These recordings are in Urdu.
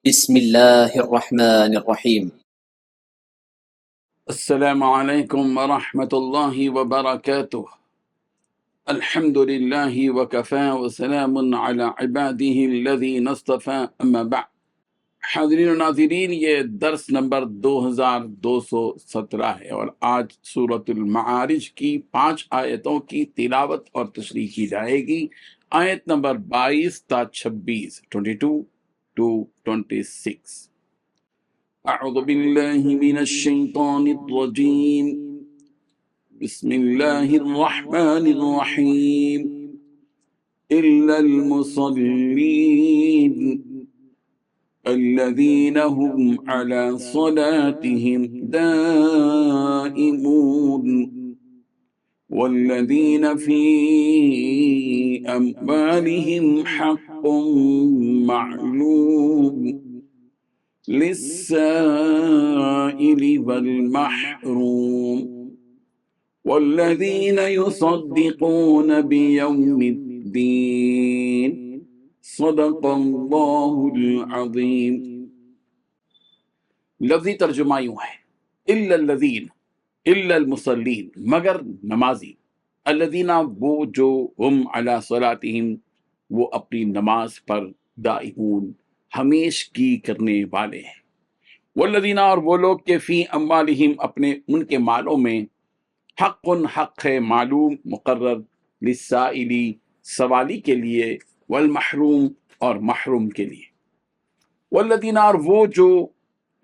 بسم الله الرحمن الرحيم. السلام علیکم ورحمۃ اللہ وبرکاتہ۔ الحمد للہ وکفی وسلام علی عباده الذین اصطفی، اما بعد۔ حاضرین و ناظرین، یہ درس نمبر 2217 ہے اور آج سورۃ المعارج کی 5 آیتوں کی تلاوت اور تشریح کی جائے گی۔ آیت نمبر 22 تا 26، 22 to 26۔ اعوذ باللہ من الشیطان الرجیم، بسم اللہ الرحمن الرحیم۔ الا المصلین الذین هم علی صلاتهم دائمون والذین فی اموالهم حق معلوم للسائل والمحروم والذین یصدقون بیوم الدین صدق اللہ العظیم۔ لفظی ترجمہ یوں ہے، الا الذین، الا المصلین، مگر نمازی، الذین، وہ جو، ہم علی صلاتہم، وہ اپنی نماز پر، دائمون، ہمیشگی کرنے والے ہیں، والذین، اور وہ لوگ کہ فی اموالہم، اپنے ان کے مالوں میں، حق، حق ہے، معلوم، مقرر، للسائلی، سوالی کے لیے، والمحروم، اور محروم کے لیے، والذین، اور وہ جو،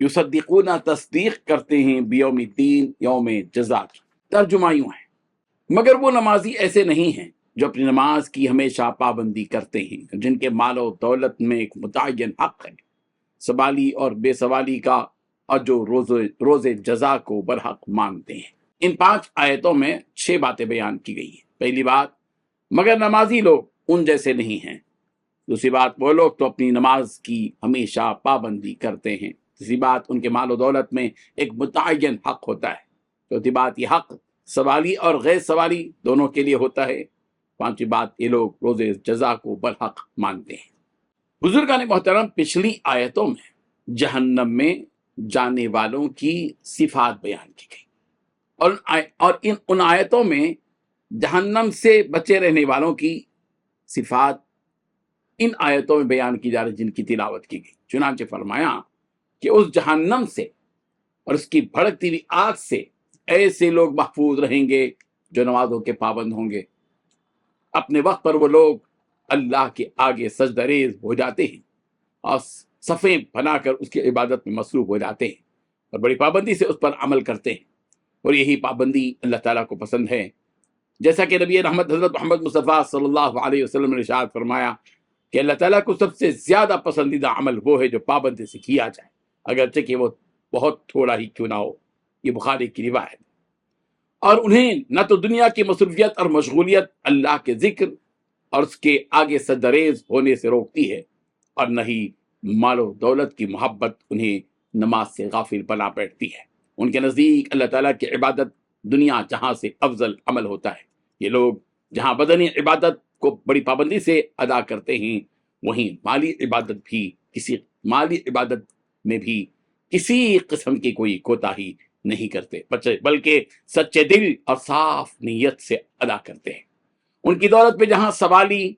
یصدقون، تصدیق کرتے ہیں، بیوم الدین، یوم جزا کی۔ ترجمہ یوں ہے، مگر وہ نمازی ایسے نہیں ہیں جو اپنی نماز کی ہمیشہ پابندی کرتے ہیں، جن کے مال و دولت میں ایک متعین حق ہے، سوالی اور بے سوالی کا، اور جو روز جزا کو برحق مانتے ہیں۔ ان 5 آیتوں میں 6 باتیں بیان کی گئی ہیں۔ پہلی بات، مگر نمازی لوگ ان جیسے نہیں ہیں۔ دوسری بات، وہ لوگ تو اپنی نماز کی ہمیشہ پابندی کرتے ہیں۔ تیسری بات، ان کے مال و دولت میں ایک متعین حق ہوتا ہے۔ چوتھی بات، یہ حق سوالی اور غیر سوالی دونوں کے لیے ہوتا ہے۔ پانچویں بات، یہ لوگ روز جزا کو برحق مانتے ہیں۔ بزرگان محترم، پچھلی آیتوں میں جہنم میں جانے والوں کی صفات بیان کی گئی، اور ان آیتوں میں جہنم سے بچے رہنے والوں کی صفات ان آیتوں میں بیان کی جا رہی، جن کی تلاوت کی گئی۔ چنانچہ فرمایا کہ اس جہنم سے اور اس کی بھڑکتی ہوئی آگ سے ایسے لوگ محفوظ رہیں گے جو نمازوں کے پابند ہوں گے۔ اپنے وقت پر وہ لوگ اللہ کے آگے سجدہ ریز ہو جاتے ہیں اور صفیں بنا کر اس کی عبادت میں مصروف ہو جاتے ہیں اور بڑی پابندی سے اس پر عمل کرتے ہیں، اور یہی پابندی اللہ تعالیٰ کو پسند ہے۔ جیسا کہ نبی رحمت حضرت محمد مصطفیٰ صلی اللہ علیہ وسلم نے ارشاد فرمایا کہ اللہ تعالیٰ کو سب سے زیادہ پسندیدہ عمل وہ ہے جو پابندی سے کیا جائے، اگرچہ کہ وہ بہت تھوڑا ہی کیوں نہ ہو۔ یہ بخاری کی روایت۔ اور انہیں نہ تو دنیا کی مصروفیت اور مشغولیت اللہ کے ذکر اور اس کے آگے سجدہ ریز ہونے سے روکتی ہے، اور نہ ہی مال و دولت کی محبت انہیں نماز سے غافل بنا بیٹھتی ہے۔ ان کے نزدیک اللہ تعالیٰ کی عبادت دنیا جہاں سے افضل عمل ہوتا ہے۔ یہ لوگ جہاں بدنی عبادت کو بڑی پابندی سے ادا کرتے ہیں، وہیں مالی عبادت میں بھی کسی قسم کی کوئی کوتاہی نہیں کرتے، بلکہ سچے دل اور صاف نیت سے ادا کرتے ہیں۔ ان کی دولت پہ جہاں سوالی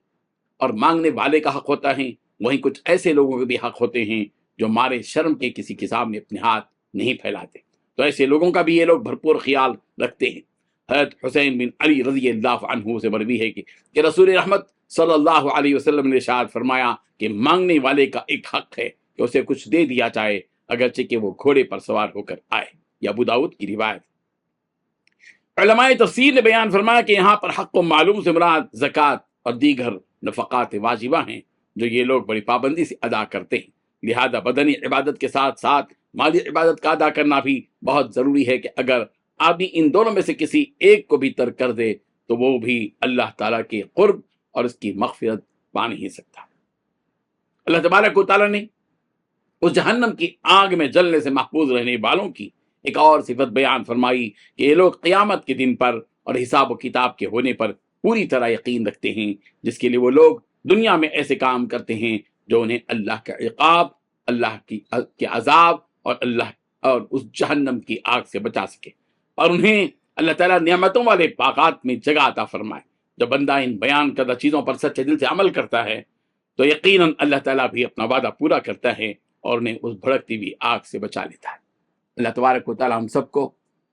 اور مانگنے والے کا حق ہوتا ہے، وہیں کچھ ایسے لوگوں کے بھی حق ہوتے ہیں جو مارے شرم کے کسی کے سامنے اپنے ہاتھ نہیں پھیلاتے، تو ایسے لوگوں کا بھی یہ لوگ بھرپور خیال رکھتے ہیں۔ حضرت حسین بن علی رضی اللہ عنہ سے مروی ہے کہ رسول رحمت صلی اللہ علیہ وسلم نے ارشاد فرمایا کہ مانگنے والے کا ایک حق ہے کہ اسے کچھ دے دیا جائے، اگرچہ کہ وہ گھوڑے پر سوار ہو کر آئے۔ یہ ابو داؤد کی روایت۔ علماء تفسیر نے بیان فرمایا کہ یہاں پر حق و معلوم سے مراد زکوٰۃ اور دیگر نفقات واجبہ ہیں جو یہ لوگ بڑی پابندی سے ادا کرتے ہیں۔ لہذا بدنی عبادت کے ساتھ ساتھ مالی عبادت کا ادا کرنا بھی بہت ضروری ہے کہ اگر آدمی ان دونوں میں سے کسی ایک کو بھی ترک کر دے تو وہ بھی اللہ تعالیٰ کے قرب اور اس کی مغفرت پا نہیں سکتا۔ اللہ تبارک و تعالیٰ نے اس جہنم کی آگ میں جلنے سے محفوظ رہنے والوں کی ایک اور صفت بیان فرمائی کہ یہ لوگ قیامت کے دن پر اور حساب و کتاب کے ہونے پر پوری طرح یقین رکھتے ہیں، جس کے لیے وہ لوگ دنیا میں ایسے کام کرتے ہیں جو انہیں اللہ کا عقاب، اللہ کے عذاب اور اور اس جہنم کی آگ سے بچا سکے، اور انہیں اللہ تعالیٰ نعمتوں والے باغات میں جگہ عطا فرمائے۔ جب بندہ ان بیان کردہ چیزوں پر سچے دل سے عمل کرتا ہے تو یقیناً اللہ تعالیٰ بھی اپنا وعدہ پورا کرتا ہے اور انہیں اس بھڑکتی ہوئی آگ سے بچا لیتا ہے۔ اللہ تبارک و تعالیٰ ہم سب کو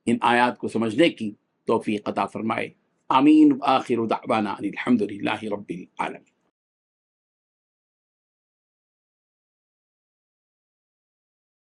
ان آیات کو سمجھنے کی توفیق عطا فرمائے۔ آمین۔ آخر دعوانا ان الحمد للہ رب العالمین۔